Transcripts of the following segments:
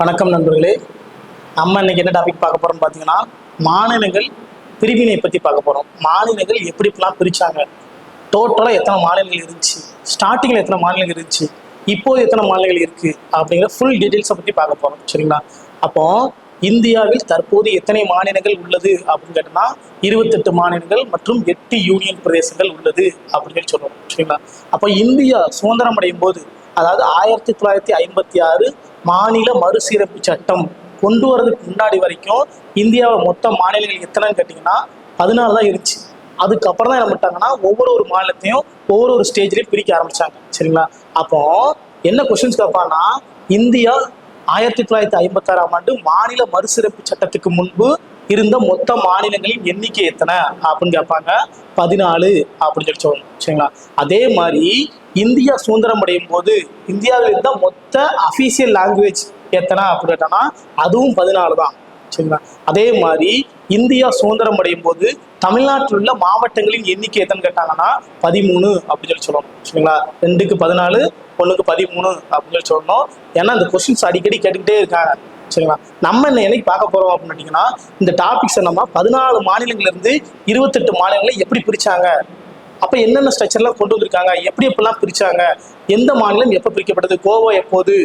வணக்கம் நண்பர்களே. நம்ம இன்னைக்கு என்ன டாபிக் பார்க்க போறோம்னு பார்த்தீங்கன்னா, மாநிலங்கள் பிரிவினை பற்றி பார்க்க போறோம். மாநிலங்கள் எப்படி இப்படிலாம் பிரிச்சாங்க, டோட்டலாக எத்தனை மாநிலங்கள் இருந்துச்சு, ஸ்டார்டிங்கில் எத்தனை மாநிலங்கள் இருந்துச்சு, இப்போது எத்தனை மாநிலங்கள் இருக்கு அப்படிங்கிற ஃபுல் டீட்டெயில்ஸை பற்றி பார்க்க போறோம். சரிங்களா? அப்போ இந்தியாவில் தற்போது எத்தனை மாநிலங்கள் உள்ளது அப்படின்னு கேட்டோம்னா 28 மாநிலங்கள் மற்றும் 8 யூனியன் பிரதேசங்கள் உள்ளது அப்படின்னு சொல்றோம். சரிங்களா? அப்போ இந்தியா சுதந்திரம் அடையும் போது, அதாவது 1956 மாநில மறுசீரமைப்பு சட்டம் கொண்டு வரதுக்கு முன்னாடி வரைக்கும் இந்தியாவில் மொத்த மாநிலங்கள் எத்தனைன்னு கேட்டிங்கன்னா 14 தான் இருந்துச்சு. அதுக்கப்புறம் தான் என்ன பண்ணிட்டாங்கன்னா ஒவ்வொரு மாநிலத்தையும் ஒவ்வொரு ஸ்டேஜ்லையும் பிரிக்க ஆரம்பிச்சாங்க. சரிங்களா? அப்போ என்ன கொஸ்டின்ஸ் கேட்பான்னா, இந்தியா 1956ஆம் ஆண்டு மாநில மறுசீரமைப்பு சட்டத்துக்கு முன்பு இருந்த மொத்த மாநிலங்களின் எண்ணிக்கை எத்தனை அப்படின்னு கேட்பாங்க. 14 அப்படின்னு சொல்லணும். சரிங்களா? அதே மாதிரி இந்தியா சுதந்திரம் அடையும் போது இந்தியாவில் இருந்த மொத்த அஃபீஷியல் லாங்குவேஜ் எத்தனை அப்படின்னு கேட்டாங்கன்னா அதுவும் 14 தான். சரிங்களா? அதே மாதிரி இந்தியா சுதந்திரம் அடையும் போது தமிழ்நாட்டில் உள்ள மாவட்டங்களின் எண்ணிக்கை எத்தனை கேட்டாங்கன்னா 13 அப்படின்னு சொல்லணும். சரிங்களா? 2க்கு 14, 1க்கு 13 அப்படின்னு சொல்லணும். ஏன்னா இந்த கொஸ்டின்ஸ் அடிக்கடி கேட்டுக்கிட்டே இருக்காங்க. சரிங்களா? நம்ம என்னைக்கு பார்க்க போறோம் அப்படின்னு கேட்டீங்கன்னா, இந்த டாபிக்ஸை நம்ம 14 மாநிலங்கள்ல இருந்து 28 மாநிலங்களை எப்படி பிரிச்சாங்க, அப்ப என்னென்ன ஸ்ட்ரக்சர்லாம் கொண்டு வந்திருக்காங்க, எப்படிலாம் பிரிச்சாங்க, எந்த மாநிலம் எப்போ பிரிக்கப்பட்டது, கோவா எப்போது,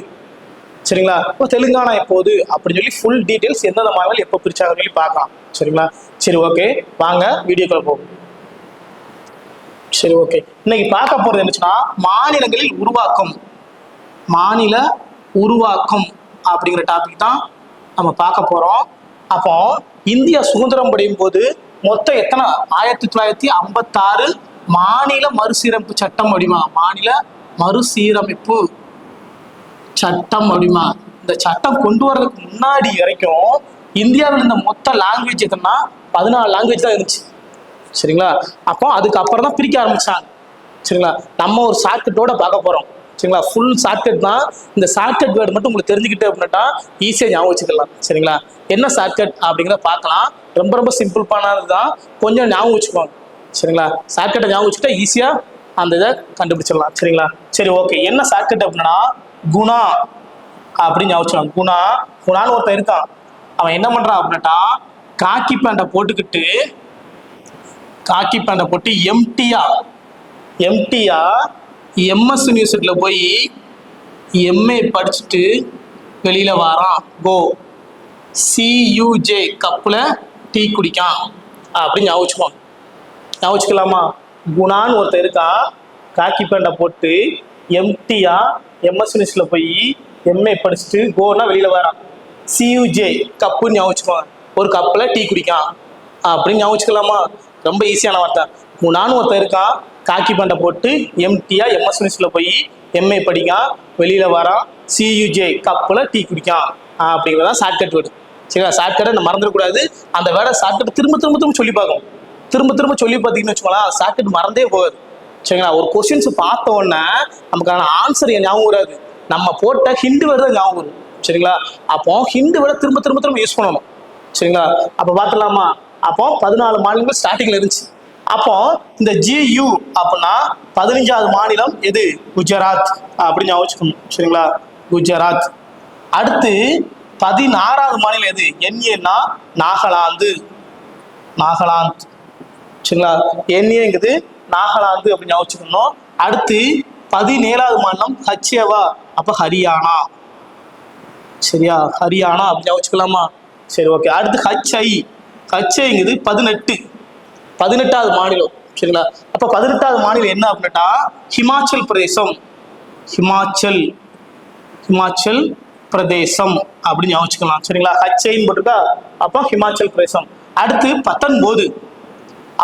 சரிங்களா, இப்போ தெலுங்கானா எப்போது அப்படின்னு சொல்லி ஃபுல் டீட்டெயில்ஸ் எந்தெந்த மாநிலங்கள் எப்போ பிரிச்சாங்கன்னு சொல்லி பார்க்கலாம். சரிங்களா? சரி, ஓகே, வாங்க வீடியோக்குள்ள போகும். சரி, ஓகே. இன்னைக்கு பார்க்க போறது என்னச்சுன்னா, மாநிலங்களில் உருவாக்கம், மாநில உருவாக்கம் அப்படிங்கிற டாபிக் தான் நம்ம பார்க்க போறோம். அப்போ இந்தியா சுதந்திரம் அடையும் போது மொத்தம் எத்தனை 1956 மாநில மறுசீரமைப்பு சட்டம் அப்படிமா, மாநில மறுசீரமைப்பு சட்டம் அப்படிமா. இந்த சட்டம் கொண்டு வர்றதுக்கு முன்னாடி வரைக்கும் இந்தியாவில் இந்த மொத்த லாங்குவேஜ் எத்தனா 14 லாங்குவேஜ் தான் இருந்துச்சு. சரிங்களா? அப்போ அதுக்கப்புறம் தான் பிரிக்க ஆரம்பிச்சாங்க. சரிங்களா? நம்ம ஒரு ஷார்ட்கட்டோட பார்க்க போறோம். சரிங்களா? ஃபுல் ஷார்ட்கட் தான். இந்த ஷார்ட்கட் வேர்டு மட்டும் உங்களுக்கு தெரிஞ்சுக்கிட்டு அப்படின்னா ஈஸியாக ஞாபகம் வச்சுக்கலாம். சரிங்களா? என்ன ஷார்ட்கட் அப்படிங்கிறத பார்க்கலாம். ரொம்ப ரொம்ப சிம்பிள்பானது தான், கொஞ்சம் ஞாபகம் வச்சுக்கோங்க. சரிங்களா? ஷார்ட்கட்டை ஞாபகம் வச்சுக்கிட்டா ஈஸியாக அந்த இதை கண்டுபிடிச்சிடலாம். சரிங்களா? சரி, ஓகே. என்ன ஷார்ட்கட் அப்படின்னா குணா அப்படின்னு ஞாபகம் வச்சுக்கோங்க. குணான்னு ஒருத்தன் இருக்கான். அவன் என்ன பண்றான் அப்படின்னா, காக்கி பேண்டை போட்டு எம்டியா எம்எஸ் யூனிவர்சிட்டியில் போய் எம்ஏ படிச்சுட்டு வெளியில வாரான். கோ சியூஜே கப்பில் டீ குடிக்கான் அப்படின்னு ஞாபகம் வச்சுக்கலாமா? குணான்னு ஒருத்தர் இருக்கான், காக்கி பேண்டை போட்டு எம்டியா எம்எஸ் யூனிவர்சிட்டியில் போய் எம்ஏ படிச்சுட்டு கோனா வெளியில வரான். சியூஜே கப்புன்னு ஞாபகம் வச்சுக்கோங்க, ஒரு கப்பில் டீ குடிக்கான் அப்படின்னு ஞாபகம் வச்சுக்கலாமா? ரொம்ப ஈஸியான வார்த்தை. குணான்னு ஒருத்தர் இருக்கான், காக்கி பேண்டை போட்டு எம்டியா எம்எஸ் யூனிவர்சிட்டியில் போய் எம்ஏ படிக்கான், வெளியில வரான், சியூஜே கப்பில் டீ குடிக்கான் அப்படிங்கிறதான் ஷார்ட்கட் வேர்டு. சரிங்களா? ஷார்ட்கட்டை நம்ம மறந்துடக்கூடாது. அந்த வேர்டை ஷார்ட்கட் திரும்ப சொல்லி பார்க்கணும். திரும்ப சொல்லி பார்த்தீங்கன்னு வச்சுக்கோங்களேன், ஷார்ட்கட் மறந்தே போகாது. சரிங்களா? ஒரு கொஸ்டின்ஸ் பார்த்த உடனே நமக்கான ஆன்சர் ஞாபகம் வராது, நம்ம போட்ட ஹிண்ட் வேர்டு தான் ஞாபகம் வரும். சரிங்களா? அப்போ ஹிண்ட் வேர்டை திரும்ப யூஸ் பண்ணணும். சரிங்களா? அப்போ பார்த்துலாமா? அப்போ 14 மாநிலங்கள் ஸ்டார்டிங்ல இருந்துச்சு. அப்போ இந்த GU அப்படின்னா 15வது மாநிலம் எது? குஜராத் அப்படின்னு ஞாபகம் வச்சுக்கணும். சரிங்களா? குஜராத். அடுத்து 16வது மாநிலம் எது? NAன்னா நாகாலாந்து. சரிங்களா? NAங்கிறது நாகாலாந்து அப்படின்னு ஞாபகம் வச்சுக்கணும். அடுத்து 17வது மாநிலம் HAவா, அப்ப ஹரியானா. சரியா? ஹரியானா அப்படின்னு ஞாபகம் வச்சுக்கலாமா? சரி, ஓகே. அடுத்து HIங்கிறது 18வது மாநிலம். சரிங்களா? அப்ப 18வது மாநிலம் என்ன அப்படின்னா ஹிமாச்சல் பிரதேசம். ஹிமாச்சல் பிரதேசம் அப்படின்னு ஞாபகம் வச்சுக்கலாம். சரிங்களா? HIன்னு போட்டுக்கா, அப்போ ஹிமாச்சல் பிரதேசம். அடுத்து 19,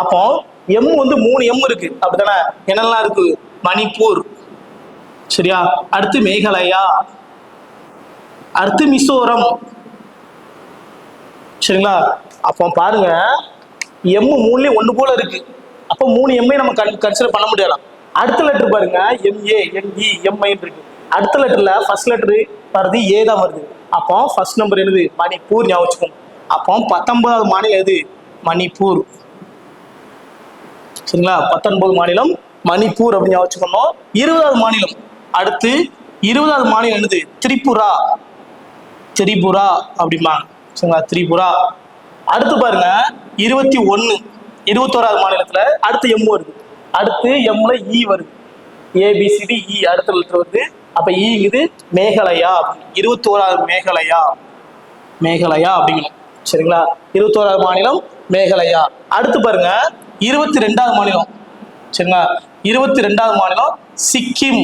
அப்போ எம் வந்து 3 எம் இருக்கு அப்படித்தானே? என்னெல்லாம் இருக்கு? மணிப்பூர். சரியா? அடுத்து மேகாலயா, அடுத்து மிசோரம். சரிங்களா? அப்போ பாருங்க, எம் 3லயும் ஒன்று போல இருக்கு. அப்போ 3 எம்ஐ நம்ம கன்சிடர் பண்ண முடியலாம். அடுத்த லெட்டர் பாருங்க, MA NE MI இருக்கு. அடுத்த லெட்டர்ல ஃபர்ஸ்ட் லெட்டர் வருது ஏ தான் வருது. அப்போ ஃபர்ஸ்ட் நம்பர் என்னது? மணிப்பூர் ஞாபகம் வச்சுக்கோங்க. அப்போ 19வது மாநிலம் எது? மணிப்பூர். சரிங்களா? 19 மாநிலம் மணிப்பூர் அப்படின்னு ஞாபகம் வச்சுக்கணும். 20வது மாநிலம், அடுத்து 20வது மாநிலம் என்னது? திரிபுரா. திரிபுரா அப்படிம்பாங்க. சரிங்களா, திரிபுரா. அடுத்து பாருங்க 21, 21வது மாநிலத்துல அடுத்து எம் வருது. அடுத்து எம்ல இ வருது. ஏபிசிடி இ அடுத்த லெட்டர் வருது. அப்ப ஈங்குது மேகலயா. 21வது மேகலயா, மேகலயா அப்படிங்கணும். சரிங்களா, 21வது மாநிலம் மேகலயா. அடுத்து பாருங்க 22வது மாநிலம். சரிங்களா, 22வது மாநிலம் சிக்கிம்.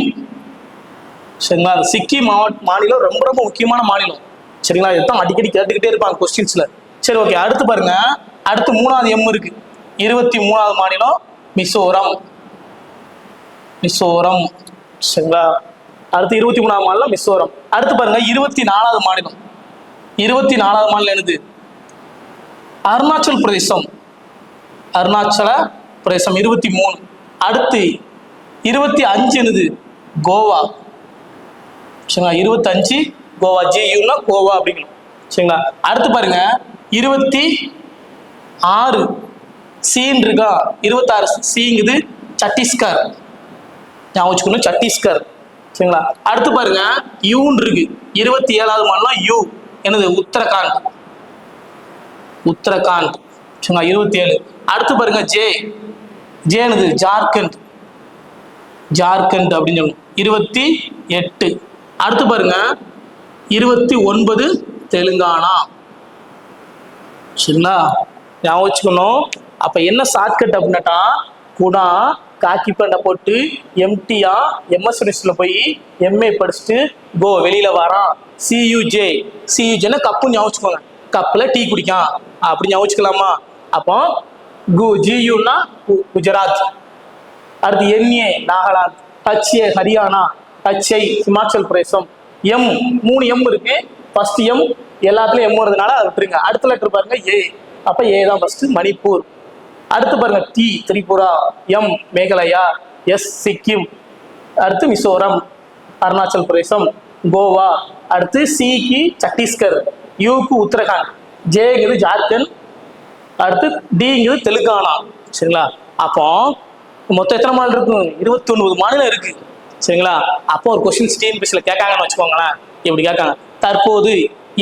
சரிங்களா, சிக்கிம் மாநிலம் ரொம்ப ரொம்ப முக்கியமான மாநிலம். சரிங்களா, இதுதான் அடிக்கடி கேட்டுக்கிட்டே இருப்பாங்க கொஸ்டின்ஸ்ல. சரி, ஓகே. அடுத்து பாருங்க, அடுத்து 3வது எம் இருக்கு. 23வது மாநிலம் மிசோரம். மிசோரம். சரிங்களா, அடுத்து 23வது மாநிலம் மிசோரம். அடுத்து பாருங்க 24வது மாநிலம். 24வது மாநிலம் என்னது? அருணாச்சல் பிரதேசம். அருணாச்சல பிரதேசம் 23. அடுத்து 25 என்னது? கோவா. சரிங்களா, 25 கோவா. ஜியூனா கோவா அப்படிங்கணும். சரிங்களா, அடுத்து பாருங்க 26 சீன் இருக்கா? 26 சீங்குது சத்தீஸ்கர். ஞாபகம் வச்சுக்கணும், சத்தீஸ்கர். சரிங்களா, அடுத்து பாருங்க யூன் இருக்கு. 27வது மாநிலம் யூ என்னது? உத்தரகாண்ட். உத்தரகாண்ட். சரிங்களா, 27. அடுத்து பாருங்க ஜே. ஜே என்னது? ஜார்க்கண்ட். ஜார்க்கண்ட் அப்படின்னு சொல்லணும். 28. அடுத்து பாருங்க 29 தெலுங்கானா. சரிங்களா, ஞாபகம் வச்சுக்கணும். அப்ப என்ன ஷார்ட்கட் அப்படின்னாட்டா, குணா காக்கி பேண்டை போட்டு எம்டியா எம்எஸ் யூனிவர்சிட்டியில போய் எம்ஏ படிச்சுட்டு கோ வெளியில வரான். சியூஜே. சியூஜேன்னா கப்பு ஞாபகம் வச்சுக்கோங்க. கப்புல டீ குடிக்கான் அப்படி ஞாபகம் வச்சுக்கலாமா? அப்போ ஜியூனா குஜராத். அடுத்து NA Nagaland. HA Haryana. HI Himachal Pradesh. M 3 M இருக்கு. ஃபர்ஸ்ட் எம் எல்லாத்துலயும் எம் வருதுனால அதை விட்டுருங்க. அடுத்த லெட்டர் பாருங்க ஏ. அப்ப ஏ தான் ஃபர்ஸ்ட். மணிப்பூர். அடுத்து பாருங்க T Tripura. M Meghalaya. S Sikkim. அடுத்து மிசோரம். அருணாச்சல் பிரதேசம். கோவா. அடுத்து சிக்கு சத்தீஸ்கர். யூக்கு உத்தரகாண்ட். ஜேங்கிறது ஜார்க்கண்ட். அடுத்து டிங்கிறது தெலுங்கானா. சரிங்களா, அப்போ மொத்தம் எத்தனை மாநிலம் இருக்கும்? 29 மாநிலம் இருக்கு. சரிங்களா, அப்போ ஒரு கொஸ்டின் டிஎன்பிஎஸ்சில கேட்காங்கன்னு வச்சுக்கோங்களேன். இப்படி கேட்காங்க, தற்போது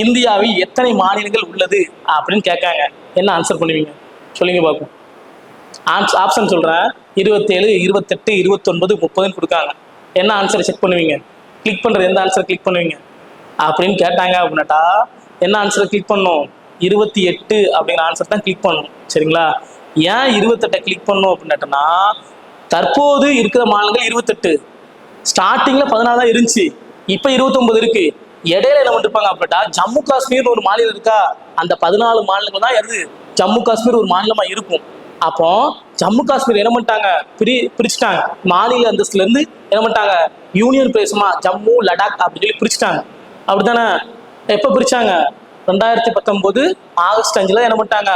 இந்தியாவில் எத்தனை மாநிலங்கள் உள்ளது அப்படின்னு கேட்காங்க. என்ன ஆன்சர் பண்ணுவீங்க? சொல்லுங்க பார்ப்போம். ஆப்ஷன் சொல்றேன். 27, 28, 29, 30 கொடுக்காங்க. என்ன ஆன்சரை செக் பண்ணுவீங்க? கிளிக் பண்றது எந்த ஆன்சரை கிளிக் பண்ணுவீங்க அப்படின்னு கேட்டாங்க அப்படின்னாட்டா என்ன ஆன்சரை கிளிக் பண்ணும்? 28 அப்படிங்கிற ஆன்சர் தான் கிளிக் பண்ணணும். சரிங்களா, ஏன் 28 கிளிக் பண்ணணும் அப்படின்னாட்டோன்னா, தற்போது இருக்கிற மாநிலங்கள் 28. ஸ்டார்டிங்ல 14 தான் இருந்துச்சு. இப்ப 29 இருக்கு. இடையில என்ன பண்ணிருப்பாங்க அப்படின்னா, ஜம்மு காஷ்மீர் ஒரு மாநிலம் இருக்கா? அந்த 14 மாநிலங்கள் தான் எது? ஜம்மு காஷ்மீர் ஒரு மாநிலமா இருக்கும். அப்போ ஜம்மு காஷ்மீர் என்ன பண்ணிட்டாங்க? பிரிச்சுட்டாங்க. மாநில அந்தஸ்துல இருந்து என்ன பண்ணிட்டாங்க? யூனியன் பிரதேசமா ஜம்மு லடாக் அப்படின்னு சொல்லி பிரிச்சுட்டாங்க. அப்படித்தானே? எப்ப பிரிச்சாங்க? 2019 ஆகஸ்ட் 5 என்ன பண்ணிட்டாங்க?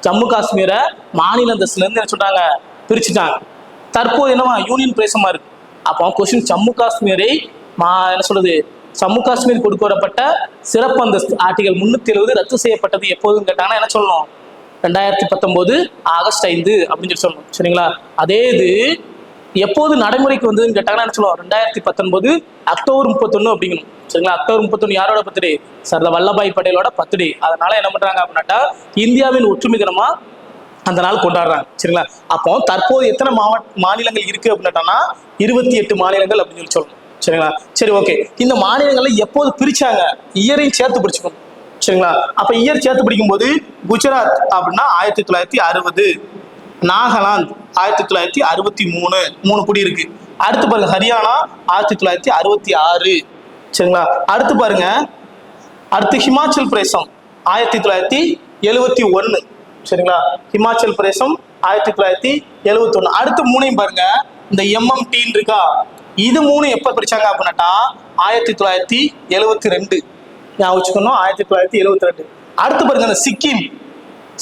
ஜம்மு காஷ்மீரை மாநில அந்தஸ்துல இருந்து என்ன சொல்றாங்க? பிரிச்சுட்டாங்க. தற்போது என்னவா? யூனியன் பிரதேசமா இருக்கு. அப்போ கொஸ்டின் ஜம்மு காஷ்மீரை என்ன சொல்றது? ஜம்மு காஷ்மீர் கொடுக்க வரப்பட்ட சிறப்பு அந்தஸ்து ஆர்டிகல் 370 ரத்து செய்யப்பட்டது எப்போதுன்னு கேட்டாங்கன்னா என்ன சொல்லணும்? 2019 ஆகஸ்ட் 5 அப்படின்னு சொல்லி சொல்லணும். சரிங்களா, அதே இது எப்போது நடைமுறைக்கு வந்ததுன்னு கேட்டாங்கன்னா என்ன சொல்லுவோம்? 2019 அக்டோபர் 31 அப்படிங்கணும். சரிங்களா, அக்டோபர் 31 யாரோட பர்த்டே? சர்தார் வல்லபாய் பட்டேலோட பர்த்டே. அதனால என்ன பண்றாங்க அப்படின்னாட்டா, இந்தியாவின் ஒற்றுமை தினமா அந்த நாள் கொண்டாடுறாங்க. சரிங்களா, அப்போ தற்போது எத்தனை மாநிலங்கள் இருக்கு அப்படின்னாட்டா 28 மாநிலங்கள் அப்படின்னு சொல்லி சொல்லணும். சரிங்களா, சரி, ஓகே. இந்த மாநிலங்களை எப்போது பிரிச்சாங்க? இயரையும் சேர்த்து பிடிச்சுக்கணும். சரிங்களா, அப்ப இயர் சேர்த்து பிடிக்கும் போது குஜராத் அப்படின்னா 1960, நாகாலாந்து 1963, 3 குடி இருக்கு. அடுத்து பாருங்க ஹரியானா 1966. சரிங்களா, அடுத்து பாருங்க, அடுத்து ஹிமாச்சல் பிரதேசம் 1971. சரிங்களா, ஹிமாச்சல் பிரதேசம் 1971. அடுத்து 3 பாருங்க, இந்த எம்எம்டி இருக்கா? இது 3 எப்ப பிரிச்சாங்க அப்படின்னாட்டா 1972. ஞாபகம் வச்சுக்கணும், 1972. அடுத்து பாருங்க இந்த சிக்கிம்.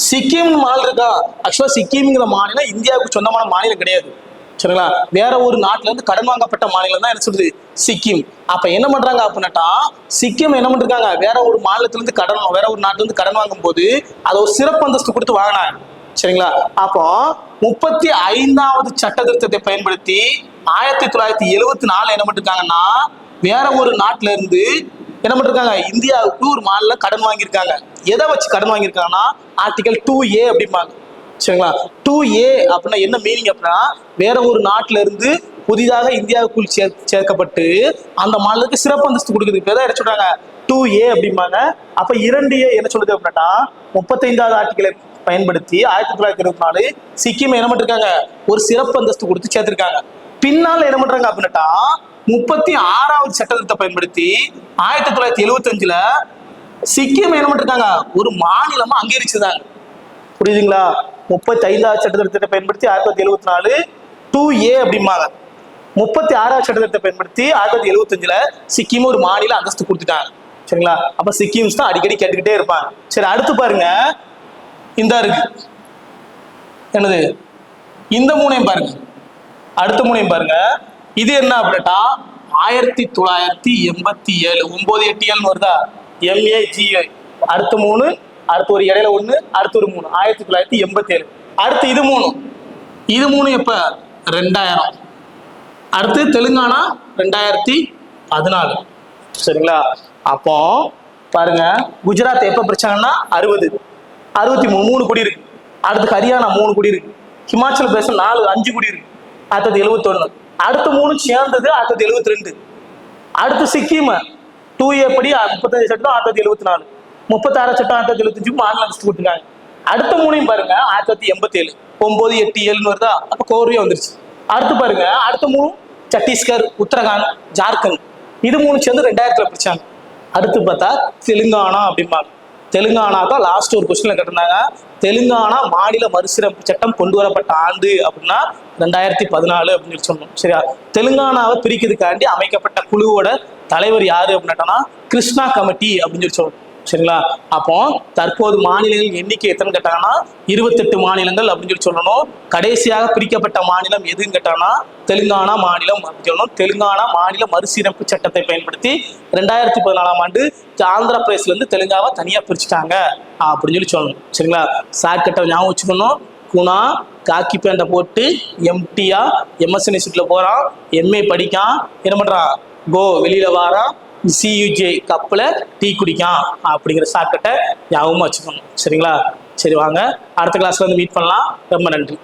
சிக்கிம் மாநிலம் இருக்கா? ஆக்சுவலா சிக்கிம்ங்கிற மாநிலம் இந்தியாவுக்கு சொந்தமான மாநிலம் கிடையாது. சரிங்களா, வேற ஒரு நாட்டுல இருந்து கடன் வாங்கப்பட்ட மாநிலம் தான் என்ன சொல்றது? சிக்கிம். அப்ப என்ன பண்றாங்க அப்படின்னாட்டா, சிக்கிம் என்ன பண்றாங்க? வேற ஒரு மாநிலத்துல இருந்து வேற ஒரு நாட்டுல இருந்து கடன் வாங்கும் போது அதை ஒரு சிறப்பு அந்தஸ்து கொடுத்து வாங்கினாங்க. சரிங்களா, அப்போ 35வது சட்ட திருத்தத்தை பயன்படுத்தி 1974 என்ன பண்ணிருக்காங்கன்னா, வேற ஒரு நாட்டுல இருந்து என்ன பண்ணிருக்காங்க, இந்தியாவுக்கு ஒரு மாநில கடன் வாங்கியிருக்காங்க. எதை வச்சு கடன் வாங்கியிருக்காங்கன்னா ஆர்டிகல் 2A அப்படிம்பாங்க. சரிங்களா? 2A அப்படின்னா என்ன மீனிங் அப்படின்னா, வேற ஒரு நாட்டில இருந்து புதிதாக இந்தியாவுக்குள் சேர்க்கப்பட்டு அந்த மாநிலத்துக்கு சிறப்பு அந்தஸ்து கொடுக்குறதுக்கு பேர் தான் என்ன சொல்றாங்க, 2A அப்படிம்பாங்க. அப்ப 2A என்ன சொல்லுது அப்படின்னா, 35வது ஆர்டிகலை பயன்படுத்தி 1924 சிக்கிம் என்ன பண்ணிருக்காங்க, ஒரு சிறப்பு அந்தஸ்து கொடுத்து சேர்த்திருக்காங்க. பின்னால என்ன பண்றாங்க அப்படின்னா, 36வது சட்டத்தை பயன்படுத்தி 1975ல சிக்கிம் என்ன பண்ணிருக்காங்க, ஒரு மாநிலமா அங்கீகரிச்சிருந்தாங்க. புரியுதுங்களா? 35வது சட்டத்திட்டத்தை பயன்படுத்தி 1974 2A அப்படிம்பாங்க. 36வது சட்டத்திட்டத்தை பயன்படுத்தி 1975ல சிக்கிம் ஒரு மாநில அந்தஸ்து கொடுத்துட்டாங்க. சரிங்களா? அப்ப சிக்கிம்ஸ் தான் அடிக்கடி கேட்டுக்கிட்டே இருப்பாங்க. சரி, அடுத்து பாருங்க, இந்த இருக்கு என்னது, இந்த மூணையும் பாருங்க, அடுத்த மூணையும் பாருங்க. இது என்ன அப்படின்னா 1987 987 வருதா, MAGA. அடுத்த மூணு, அடுத்து ஒரு இடையில ஒண்ணு, அடுத்து ஒரு மூணு, 1987. அடுத்து இது மூணு எப்ப, 2000. அடுத்து தெலுங்கானா 2014. சரிங்களா? அப்போ பாருங்க, குஜராத் எப்ப பிரிச்சாங்கன்னா 60 63 3 கோடி இருக்கு. அடுத்து ஹரியானா 3 கோடி இருக்கு. ஹிமாச்சல் பிரதேசம் 5 கோடி இருக்கு 1971. அடுத்து 3 சேர்ந்தது 1972. அடுத்து சிக்கிம் 2A படி 35 சட்டம் 1974, 36 சட்டம் 1975 மாநில அந்தஸ்து கொடுத்துருக்காங்க. அடுத்த மூணையும் பாருங்க, 1987 9 8 7 வருதா, அப்ப கோர்வையா வந்துருச்சு. அடுத்து பாருங்க, அடுத்த மூணு சத்தீஸ்கர், உத்தரகாண்ட், ஜார்க்கண்ட், இது மூணு சேர்ந்து 2000ல பிடிச்சாங்க. அடுத்து பார்த்தா தெலுங்கானா அப்படிம்பாங்க. தெலுங்கானா தான் லாஸ்ட் ஒரு கொஸ்டின்ல கேட்டிருந்தாங்க. தெலுங்கானா மாநில மறுசீரமைப்பு சட்டம் கொண்டு வரப்பட்ட ஆண்டு அப்படின்னா 2014 அப்படின்னு சொல்லி சொன்னோம். சரியா? தெலுங்கானாவை பிரிக்கிறதுக்காண்டி அமைக்கப்பட்ட குழுவோட தலைவர் யாரு அப்படின்னா கிருஷ்ணா கமிட்டி அப்படின்னு சொல்லி சொல்லணும். சரிங்களா? அப்போ தற்போது மாநிலங்கள் எண்ணிக்கை எத்தனை கேட்டாங்கன்னா 28 மாநிலங்கள் அப்படின்னு சொல்லி சொல்லணும். கடைசியாக பிரிக்கப்பட்ட மாநிலம் எதுன்னு கேட்டாங்கன்னா தெலுங்கானா மாநிலம் அப்படின்னு சொல்லணும். தெலுங்கானா மாநில மறுசீரமைப்பு சட்டத்தை பயன்படுத்தி 2014ஆம் ஆண்டு ஆந்திர பிரதேசல இருந்து தெலுங்காவை தனியா பிரிச்சுட்டாங்க அப்படின்னு சொல்லி சொல்லணும். சரிங்களா? ஷார்ட்கட்டை ஞாபகம் வச்சுக்கணும். குணா காக்கி பேண்டை போட்டு எம்டியா எம்எஸ் இன்ஸ்டியூட்ல போறான், MA படிக்கான், என்ன பண்றான், கோ வெளியில வாரான், CUJ கப்பில் டீ குடிக்கான் அப்படிங்கிற ஷார்ட்கட்டை ஞாபகமாக வச்சுக்கணும். சரிங்களா? சரி, வாங்க அடுத்த கிளாஸ்ல வந்து மீட் பண்ணலாம். ரொம்ப நன்றி.